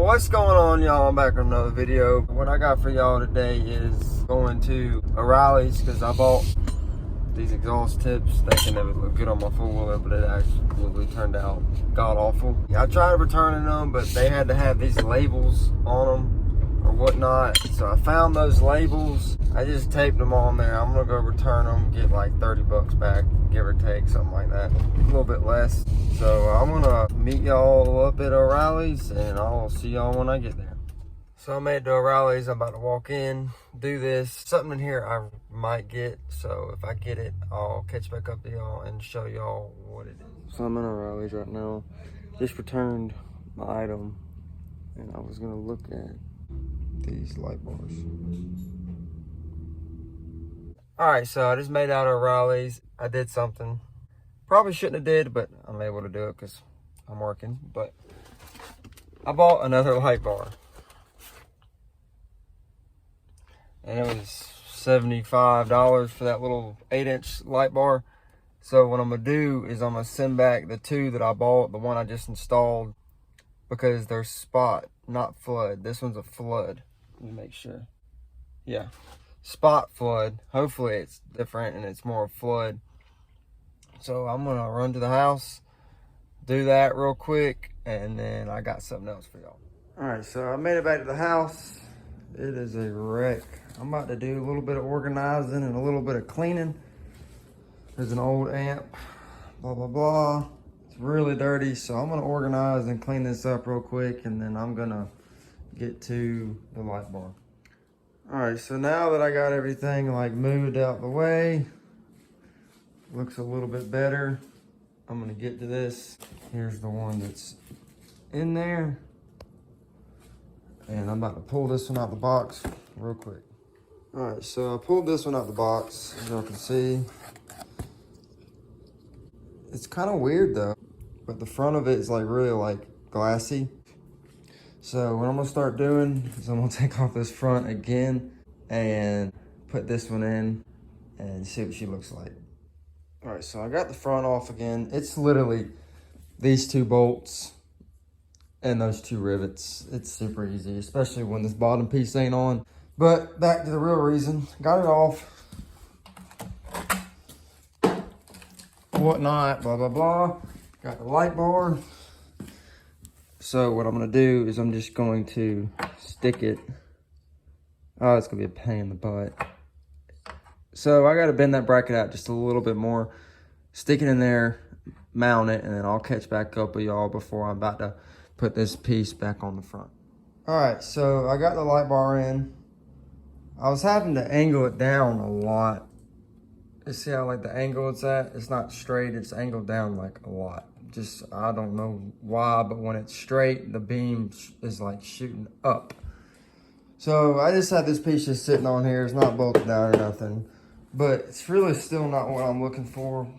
What's going on, y'all? I'm back with another video. What I got for y'all today is going to O'Reilly's because I bought these exhaust tips thinking they would look good on my four-wheeler, but it actually turned out god-awful. I tried returning them, but they had to have these labels on them or whatnot. So I found those labels. I just taped them on there. I'm gonna go return them, get like 30 bucks back, give or take, something like that. A little bit less. So I'm gonna meet y'all up at O'Reilly's and I'll see y'all when I get there. So I made it to O'Reilly's. I'm about to walk in, do this. Something in here I might get. So if I get it, I'll catch back up to y'all and show y'all what it is. So I'm in O'Reilly's right now. Just returned my item and I was gonna look at these light bars. All right, so I just made out of O'Reilly's. I did something. Probably shouldn't have did, but I'm able to do it because I'm working. But I bought another light bar. And it was $75 for that little 8-inch light bar. So what I'm gonna do is I'm gonna send back the two that I bought, the one I just installed, because they're spot, not flood. This one's a flood. Let me make sure. Yeah. Spot flood. Hopefully it's different and it's more flood. So I'm gonna run to the house, do that real quick, and then I got something else for y'all. All right, so I made it back to the house. It is a wreck. I'm about to do a little bit of organizing and a little bit of cleaning. There's an old amp, blah, blah, blah. It's really dirty, so I'm gonna organize and clean this up real quick, and then I'm gonna get to the light bar. All right, so now that I got everything like moved out the way, looks a little bit better. I'm gonna get to this. Here's the one that's in there. And I'm about to pull this one out the box real quick. All right, so I pulled this one out the box, as y'all can see. It's kind of weird though, but the front of it is like really like glassy. So what I'm gonna start doing is I'm gonna take off this front again and put this one in and see what she looks like. All right, so I got the front off again. It's literally these two bolts and those two rivets. It's super easy, especially when this bottom piece ain't on. But back to the real reason. Got it off. Whatnot, blah, blah, blah. Got the light bar. So what I'm gonna do is I'm just going to stick it. Oh, it's gonna be a pain in the butt. So I gotta bend that bracket out just a little bit more, stick it in there, mount it, and then I'll catch back up with y'all before I'm about to put this piece back on the front. All right, so I got the light bar in. I was having to angle it down a lot. You see how like the angle it's at? It's not straight, it's angled down like a lot. Just, I don't know why, but when it's straight, the beam is like shooting up. So I just had this piece just sitting on here. It's not bolted down or nothing, but it's really still not what I'm looking for.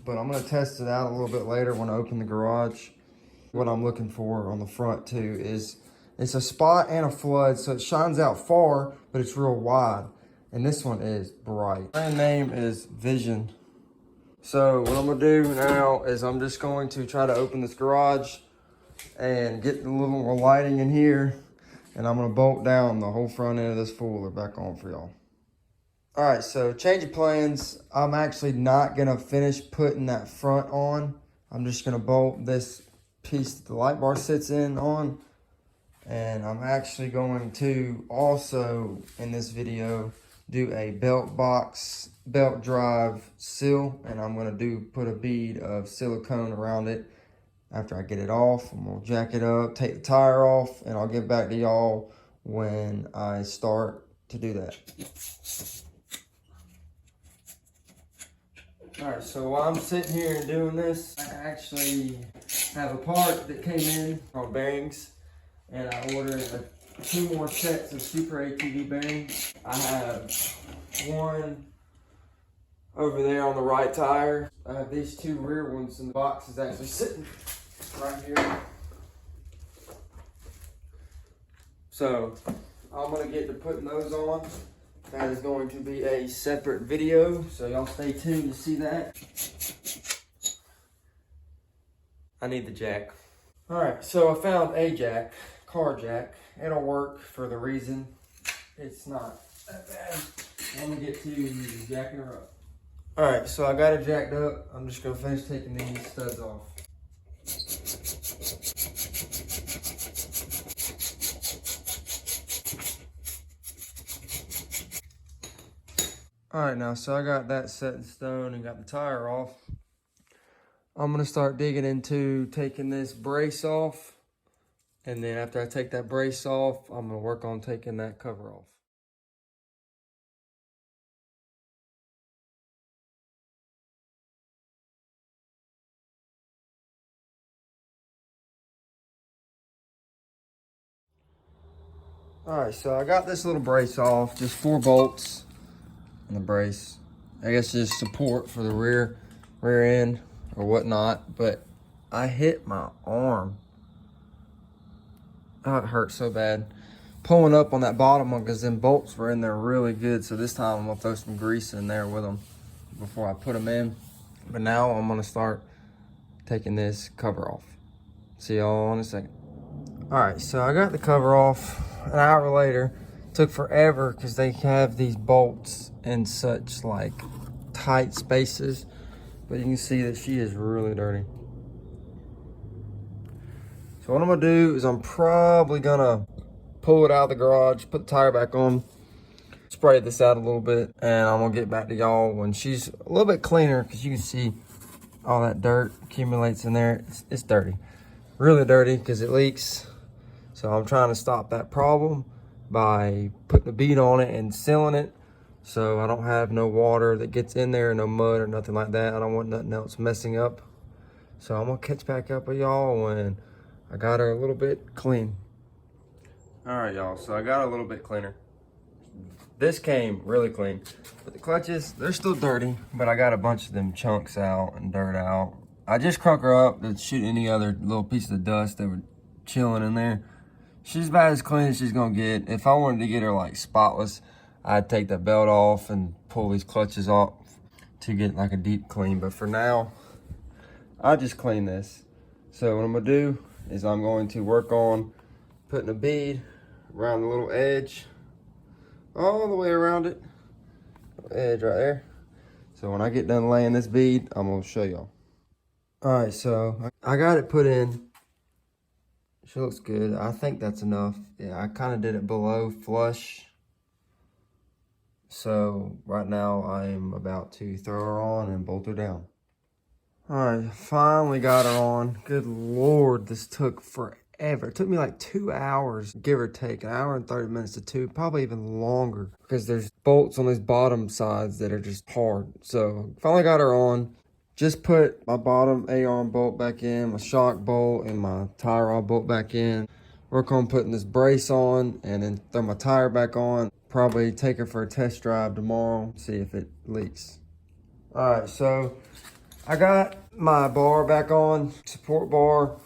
But I'm gonna test it out a little bit later when I open the garage. What I'm looking for on the front too is it's a spot and a flood, so it shines out far, but it's real wide. And this one is bright. Brand name is Vision. So what I'm gonna do now is I'm just going to try to open this garage and get a little more lighting in here. And I'm gonna bolt down the whole front end of this fool back on for y'all. All right, so change of plans. I'm actually not gonna finish putting that front on. I'm just gonna bolt this piece that the light bar sits in on. And I'm actually going to also, in this video, do a belt drive seal. And I'm gonna put a bead of silicone around it. After I get it off, I'm gonna jack it up, take the tire off, and I'll get back to y'all when I start to do that. All right, so while I'm sitting here and doing this, I actually have a part that came in called bearings, and I ordered 2 more sets of Super ATV bearings. I have one over there on the right tire. I have these 2 rear ones, and the box is actually sitting right here. So I'm gonna get to putting those on. That is going to be a separate video, so y'all stay tuned to see that. I need the jack. All right, so I found a jack car jack. It'll work for the reason it's not that bad. Let me get to jacking her up. All right, so I got her jacked up. I'm just gonna finish taking these studs off. All right, now, so I got that set in stone and got the tire off. I'm gonna start digging into taking this brace off. And then after I take that brace off, I'm gonna work on taking that cover off. All right, so I got this little brace off, just 4 bolts in the brace. I guess just support for the rear end or whatnot, but I hit my arm. Oh, it hurt so bad. Pulling up on that bottom one because them bolts were in there really good. So this time I'm gonna throw some grease in there with them before I put them in. But now I'm gonna start taking this cover off. See y'all in a second. All right, so I got the cover off an hour later. Took forever because they have these bolts in such like tight spaces. But you can see that she is really dirty. So what I'm gonna do is I'm probably gonna pull it out of the garage, put the tire back on, spray this out a little bit, and I'm gonna get back to y'all when she's a little bit cleaner because you can see all that dirt accumulates in there. It's dirty, really dirty because it leaks. So I'm trying to stop that problem by putting a bead on it and sealing it so I don't have no water that gets in there, no mud or nothing like that. I don't want nothing else messing up. So I'm gonna catch back up with y'all when I got her a little bit clean. All right, y'all, so I got a little bit cleaner. This came really clean, but the clutches, they're still dirty, but I got a bunch of them chunks out and dirt out. I just crunk her up to shoot any other little pieces of dust that were chilling in there. She's about as clean as she's gonna get. If I wanted to get her like spotless, I'd take that belt off and pull these clutches off to get like a deep clean. But for now, I just clean this. So what I'm gonna do is I'm going to work on putting a bead around the little edge, all the way around it, edge right there. So when I get done laying this bead, I'm gonna show y'all. All right, so I got it put in. She looks good. I think that's enough. Yeah, I kind of did it below flush. So right now I'm about to throw her on and bolt her down. All right, finally got her on. Good Lord, this took forever. It took me like 2 hours, give or take, 1 hour and 30 minutes to 2, probably even longer, because there's bolts on these bottom sides that are just hard. So finally got her on. Just put my bottom A-arm bolt back in, my shock bolt, and my tie rod bolt back in. Work on putting this brace on, and then throw my tire back on. Probably take her for a test drive tomorrow, see if it leaks. All right, so I got my bar back on, support bar.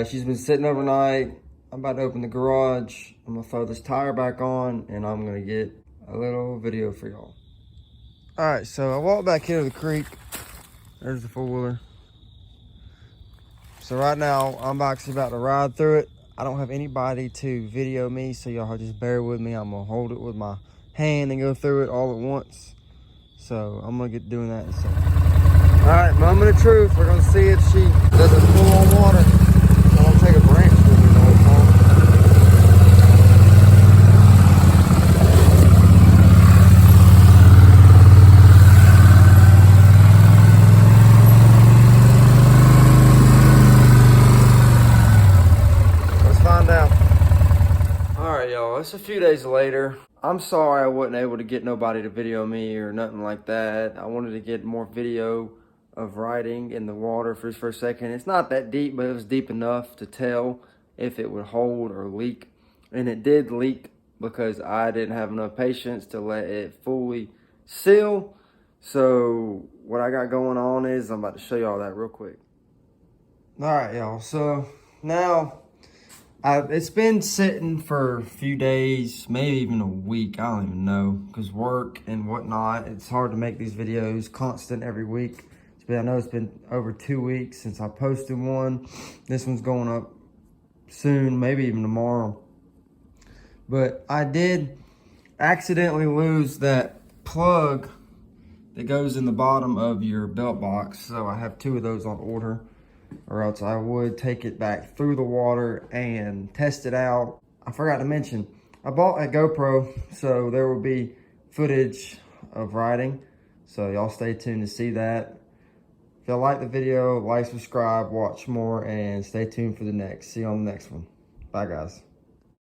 She's been sitting overnight. I'm about to open the garage. I'm gonna throw this tire back on and I'm gonna get a little video for y'all. All right, so I walked back into the creek. There's the four-wheeler. So right now, I'm actually about to ride through it. I don't have anybody to video me, so y'all just bear with me. I'm gonna hold it with my hand and go through it all at once. So I'm gonna get doing that in a second. All right, moment of truth. We're gonna see if she doesn't pull on water. I'm gonna take a branch with me the whole time. Let's find out. All right, y'all, it's a few days later. I'm sorry I wasn't able to get nobody to video me or nothing like that. I wanted to get more video of riding in the water for a second. It's not that deep, but it was deep enough to tell if it would hold or leak. And it did leak because I didn't have enough patience to let it fully seal. So what I got going on is I'm about to show y'all that real quick. All right, y'all, so now it's been sitting for a few days, maybe even a week. I don't even know, because work and whatnot, it's hard to make these videos constant every week. I know it's been over 2 weeks since I posted one. This one's going up soon, maybe even tomorrow. But I did accidentally lose that plug that goes in the bottom of your belt box. So I have 2 of those on order, or else I would take it back through the water and test it out. I forgot to mention, I bought a GoPro, so there will be footage of riding. So y'all stay tuned to see that. If y'all like the video, like, subscribe, watch more, and stay tuned for the next. See you on the next one. Bye, guys.